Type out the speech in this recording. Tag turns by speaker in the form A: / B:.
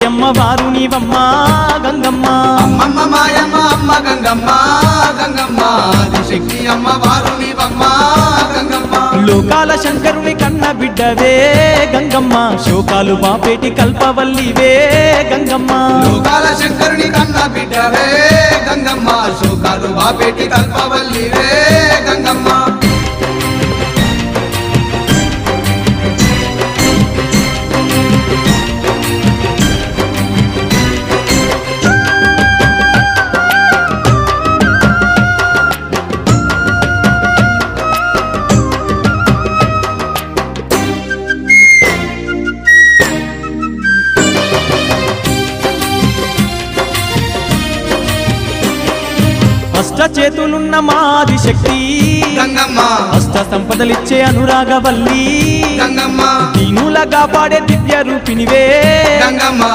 A: అమ్మవారు నీవమ్మ గంగమ్మ
B: అమ్మమ్మ మాయమ్మ అమ్మ గంగమ్మ గంగమ్మ ఆదిశక్తి అమ్మవారు నీవమ్మ గంగమ్మ
A: లోకాల శంకరుని కన్న బిడ్డవే గంగమ్మ శోకాలు బాపేటి కల్పవల్లివే గంగమ్మ
B: లోకాల శంకరుని కన్న బిడ్డవే గంగమ్మ శోకాలు బాపేటి కల్పవల్లివే గంగమ్మ
A: అష్ట చేతులున్న మాది శక్తి
B: గంగమ్మ
A: అష్ట సంపదలిచ్చే అనురాగవల్లి
B: గంగమ్మ
A: దీనులగా పాడే దివ్య రూపినివే
B: గంగమ్మ